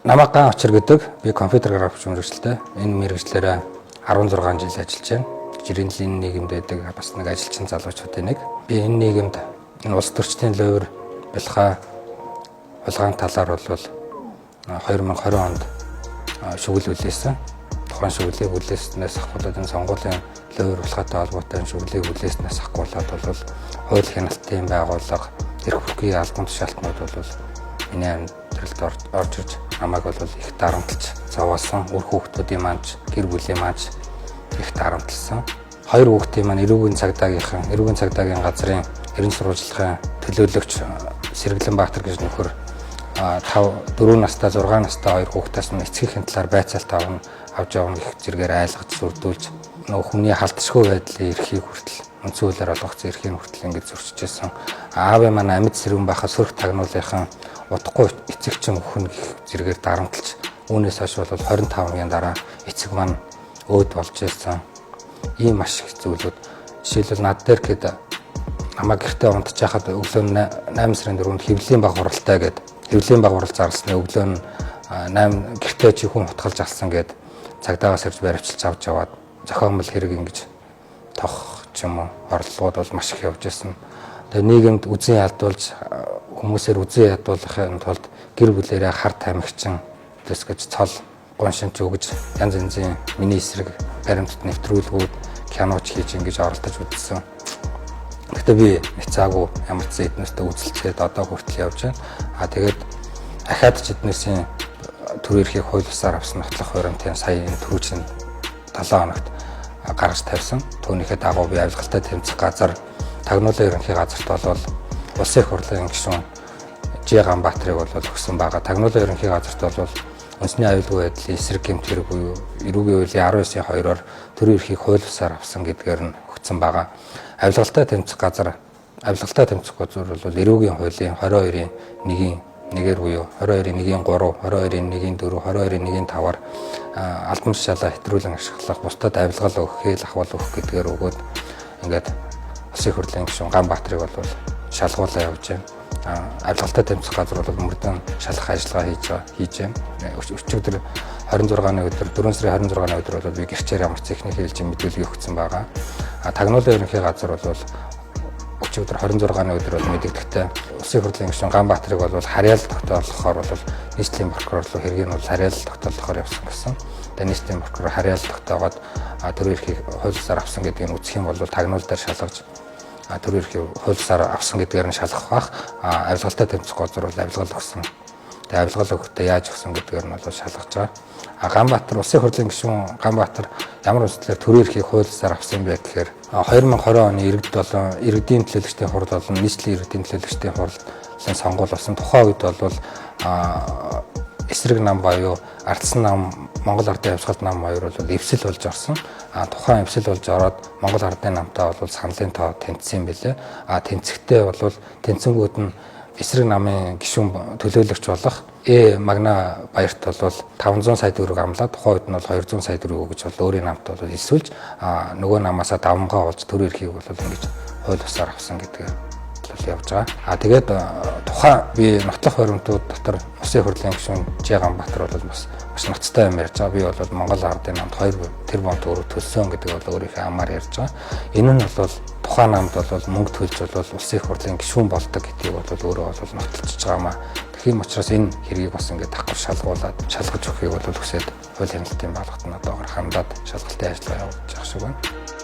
Намайг Ган Очир гэдэг. Би компьютер график мэргэжилтэй. Энэ мэргэжлээрээ 16 жил ажиллаж байна. Жирийн нийгэмд байдаг бас нэг ажилчин залуучуудын нэг. Би энэ нийгэмд энэ улс төрчдийн лойр бэлхай улгаан талаар бол 2020 онд шүгэл үлээсэн. Тухайн шүглийг үлээснээс ахгүйд энэ сонгуулийн лойр улхаатай холбоотой шүглийг үлээснээс ахгүйд бол хууль хяналтын байгууллага, эрх хүрхийн албан тушаалтнууд бол миний амьдралд орж ирж намайг бол их дарамтлж зовоосон. Үр хүүхдүүдийн маань гэр бүлийн маань их дарамтлсан. Хоёр хүүхдийн маань эрүүгийн цагдаагийн газрын эрен сурвалжлагын төлөөлөгч Сэргэлэнбаатар гэж нөхөр 4 настай 6 настай хоёр хүүхдээс нь эцгийнхээ талаар байцаалт авч явна гэх зэргээр айлгаж сүрдүүлж нөгөө хүний халтшгүй байдлын эрхийг хүртэл үндсэн хуулиар олгогдсон эрхийг хүртэл ингэж зөрчижсэн. Аавын маань амьд сэрүүн байхад сөрөг тагнуулынхан удахгүй эцэгчин өхөн гэх зэргээр дарамтлж үүнээс хойш бол 25-ны дараа эцэг маань өөд болж ирсэн. Ийм маш их зүйлүүд жишээлбэл над дээр гээд намайг гэртээ унтж байхад өглөө 8 сарын 4-нд хэвлэлийн баг хуралтай гээд хэвлэлийн баг хурал зарлсны өглөө нь 8 гэртээ чи хүн хутгалж алсан гээд цагдаагаас ирж баривчилж авч яваад зохиомл хэрэг ингэж тох ч юм уу орлогууд бол маш их явж байсан. Тэгээ нийгэмд үзэн ядуулж хүмүүсээр үзэн ядуулахын тулд гэр бүлээрээ хар тамхичин дэсгэж цол гоншинч өгж янз янзын миний эсрэг баримтат нэвтрүүлгүүд киноч хийж ингэж оролдож үзсэн. Гэхдээ би нэцаагүй ямар ч эднэстэй үзэлцгээд одоо хүртэл явж байна. Тэгээд ахаад ч эднэсийн төр эрхийг хууль бусаар авсан нотлох хуримтын сая түрүүчийн 7 хоногт гаргаж тавьсан. Түүнийхээ дагуу би авилгалтай тэмцэх газар тагнуулын ерөнхий газарт бол улсын их хурлын гишүүн Ж Ганбаатарыг бол өгсөн байгаа. Тагнуулын ерөнхий газарт бол үндэсний аюулгүй байдлын эсрэг гэмт хэрэг буюу эрүүгийн хуулийн 19-2-оор төрийн эрхийг хууль бусаар авсан гэдгээр нь өгсөн байгаа. Авилгалтай тэмцэх газар бол эрүүгийн хуулийн 22-ийн 1-ээр буюу 22-ийн 1-ийн 3, 22-ийн 1-ийн 4, 22-ийн 1-ийн 5-аар албан тушаалаа хэтрүүлэн ашиглах, бусдад авилгал өгөх, хэл ахвал өгөх гэдгээр өгөөд ингээд улсын их хурлын гишүүн Ганбаатарыг бол шалгуулаа явж байна. Авилгалтай тэмцэх газар бол мөрдөн шалгах ажиллагаа хийж байна. Өчигдөр 26-ны өдөр 4 сарын 26-ны өдөр бол би гэрчээр ямар ч техник хэлжин мэдүүлгийг өгсөн байгаа. Тагнуулын ерөнхий газар бол өчигдөр 26-ны өдөр бол мэдэгдэхтэй улсын их хурлын гишүүн Ганбаатарыг бол харьяал тогтоолохоор бол нийслэлийн прокурор руу хэргийг нь харьяал тогтоолохоор явсан гэсэн. Тэгээд нийслэлийн прокурор харьяал тогтоогоод төрийн эрхийг хууль бусаар авсан гэдгийг үзэх юм бол тагнуул дээр шалгаж төрийн эрхийг хууль бусаар авсан гэдгээр нь шалгах бах. Авилгалтай тэмцэх газар бол авилгал өгсөн. Тэгээд авилгал өгөхдөө яаж өгсөн гэдгээр нь бол шалгаж байгаа. Ганбаатар улсын их хурлын гишүүн Ганбаатар ямар үстлээр төрийн эрхийг хууль бусаар авсан бэ гэхээр 2020 оны иргэдийн төлөөлөгчдийн хурал болон нийслэлийн иргэдийн төлөөлөгчдийн хурлын сонгуул болсон. Тухайн үед бол эсрэг нам буюу ардсан нам Монгол Ардын Авьяасгалт нам хоёр бол эвсэл болж орсон. Тухайн эвсэл болж ороод Монгол Ардын намтай бол саналын тоо тэнцсэн байлээ. Тэнцэхдээ бол тэнцэнгүүд нь эсрэг намын гишүүн төлөөлөгч болох Магна Баярт бол 500 сая төгрөг амлаад тухайн үед нь бол 200 сая төгрөг өгж бол өөрийн намт бол хэлсүүлж нөгөө намаасаа давмгаа олж төрийн эрхийг бол ингэж хууль бусаар авсан гэдгээр явж байгаа. Тэгээд тухайн би нотлох баримтууд дотор улсын их хурлын гишүүн Ж Ганбаатар бол маш ноцтой юм ярьж байгаа. Би бол Монгол Ардын намд 2 тэрбум төгрөг төлсөн гэдэг бол өөрийнхөө амаар ярьж байгаа. Энэ нь бол тухайн намд бол мөнгө төлж бол улсын их хурлын гишүүн болдог гэдгийг бол өөрөө бол нотолж байгаамаа. Тийм учраас энэ хэргийг бас ингээд давхар шалгуулад шалгаж өгөхийг бол хүсээд хууль хяналтын байгууллагад одоо хандаад шалгалтын ажиллагаа явуулж байгаа шиг байна.